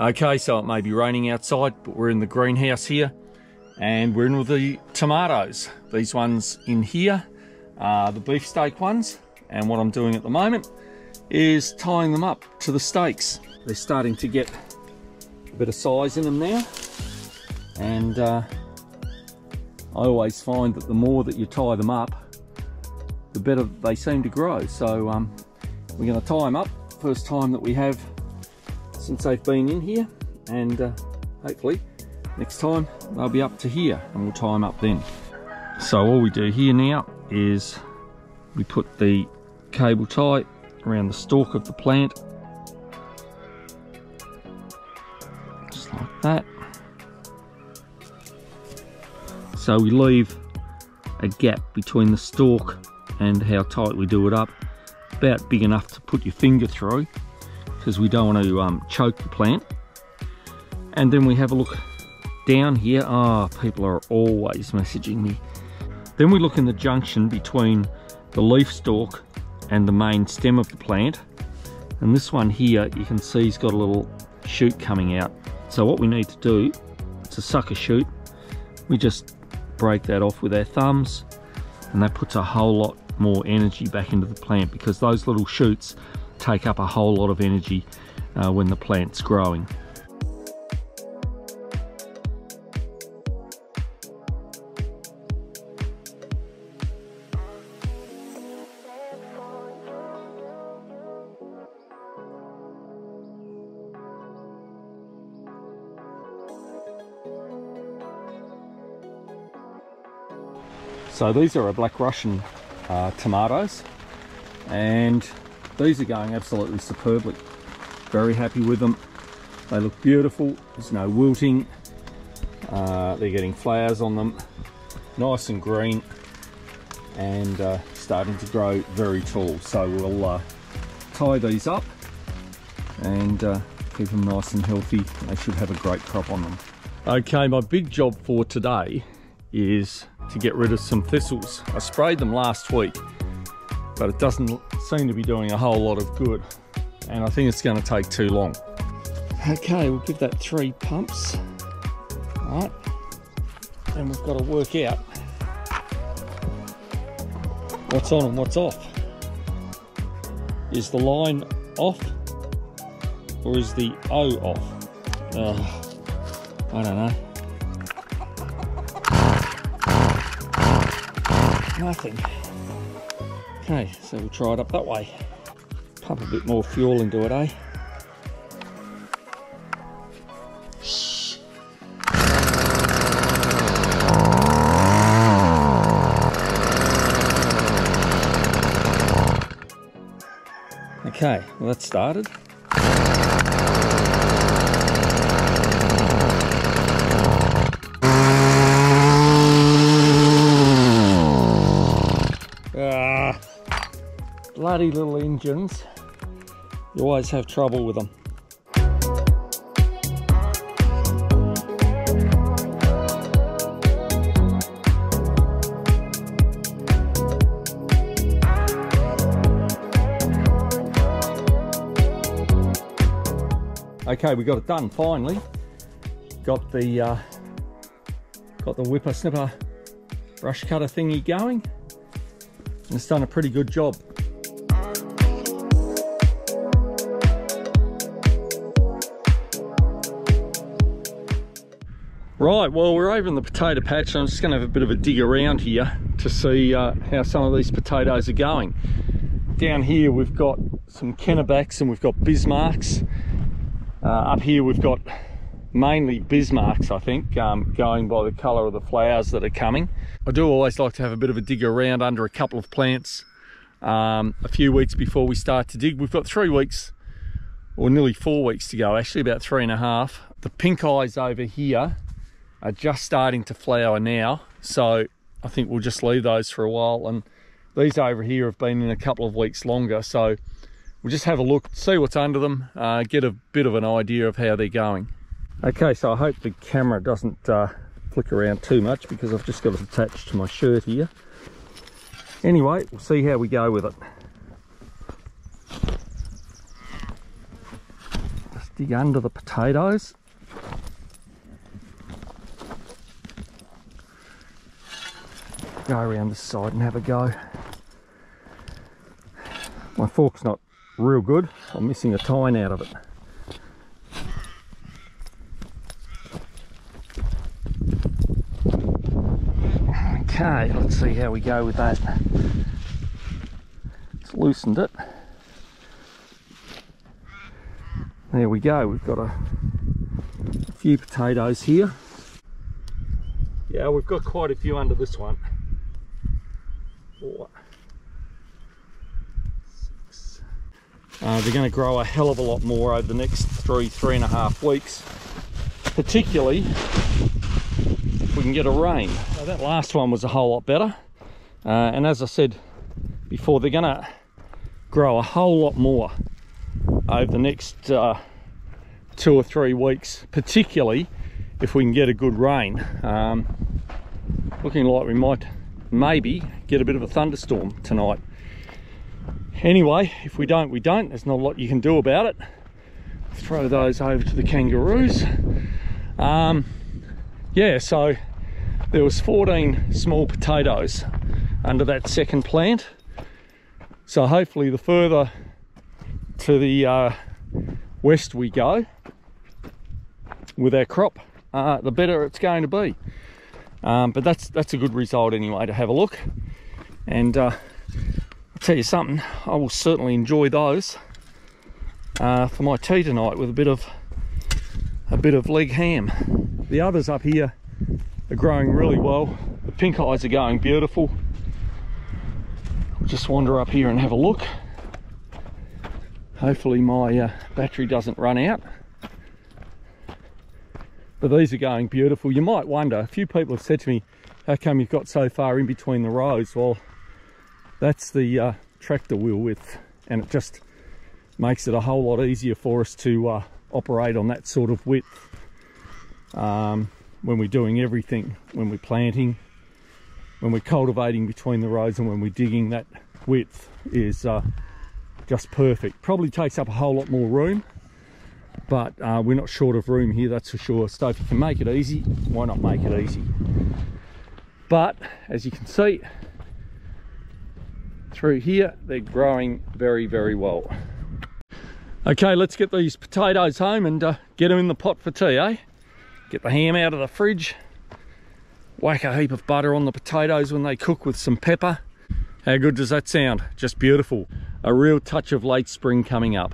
Okay, so it may be raining outside, but we're in the greenhouse here and we're in with the tomatoes. These ones in here are the beefsteak ones, and what I'm doing at the moment is tying them up to the stakes. They're starting to get a bit of size in them now, and I always find that the more that you tie them up, the better they seem to grow. So we're going to tie them up, first time that we have since they've been in here, and hopefully next time they'll be up to here and we'll tie them up then. So all we do here now is we put the cable tie around the stalk of the plant, just like that. So we leave a gap between the stalk and how tight we do it up, about big enough to put your finger through, because we don't want to choke the plant. And then we have a look down here. People are always messaging me. Then we look in the junction between the leaf stalk and the main stem of the plant, and this one here you can see has got a little shoot coming out. So what we need to do, it's a sucker shoot, we just break that off with our thumbs, and that puts a whole lot more energy back into the plant, because those little shoots take up a whole lot of energy when the plant's growing. So these are a Black Russian tomatoes, and these are going absolutely superbly. Very happy with them. They look beautiful. There's no wilting. They're getting flowers on them, nice and green, and starting to grow very tall. So we'll tie these up and keep them nice and healthy. They should have a great crop on them. Okay, my big job for today is to get rid of some thistles. I sprayed them last week, but it doesn't seem to be doing a whole lot of good, and I think it's going to take too long. Okay, we'll give that 3 pumps. All right, and we've got to work out what's on and what's off. Is the line off, or is the O off? I don't know. Nothing. Okay, so we'll try it up that way. Pump a bit more fuel into it, eh? Okay, well that's started. Bloody little engines, you always have trouble with them. Okay, we got it done finally. Got the whipper snipper brush cutter thingy going, and it's done a pretty good job. Right, well, we're over in the potato patch, and I'm just going to have a bit of a dig around here to see how some of these potatoes are going. Down here we've got some Kennebacks and we've got Bismarcks. Up here we've got mainly Bismarcks, I think, going by the colour of the flowers that are coming. I do always like to have a bit of a dig around under a couple of plants a few weeks before we start to dig. We've got 3 weeks or nearly 4 weeks to go, actually about 3.5. The pink eyes over here are just starting to flower now, so I think we'll just leave those for a while. And these over here have been in a couple of weeks longer, so we'll just have a look, see what's under them, get a bit of an idea of how they're going. Okay, so I hope the camera doesn't flick around too much because I've just got it attached to my shirt here. Anyway, we'll see how we go with it. Just dig under the potatoes. Go around this side and have a go. My fork's not real good. I'm missing a tine out of it. Okay, let's see how we go with that. It's loosened it. There we go. We've got a few potatoes here. Yeah, we've got quite a few under this one. 4, 6. They're going to grow a hell of a lot more over the next 3.5 weeks, particularly if we can get a rain. So that last one was a whole lot better, and as I said before, they're going to grow a whole lot more over the next 2 or 3 weeks, particularly if we can get a good rain. Looking like we might maybe get a bit of a thunderstorm tonight. Anyway, if we don't, we don't. There's not a lot you can do about it. Throw those over to the kangaroos. Yeah, so there was 14 small potatoes under that second plant. So hopefully the further to the west we go with our crop, the better it's going to be. But that's a good result anyway to have a look. And I'll tell you something, I will certainly enjoy those for my tea tonight with a bit of leg ham. The others up here are growing really well. The pink eyes are going beautiful. I'll just wander up here and have a look. Hopefully my battery doesn't run out. But these are going beautiful. You might wonder, a few people have said to me, how come you've got so far in between the rows? Well, that's the tractor wheel width, and it just makes it a whole lot easier for us to operate on that sort of width when we're doing everything, when we're planting, when we're cultivating between the rows, and when we're digging. That width is just perfect. Probably takes up a whole lot more room, but we're not short of room here, that's for sure. So if you can make it easy, why not make it easy? But as you can see through here, they're growing very, very well. Okay, let's get these potatoes home and get them in the pot for tea, eh? Get the ham out of the fridge, whack a heap of butter on the potatoes when they cook with some pepper. How good does that sound? Just beautiful. A real touch of late spring coming up.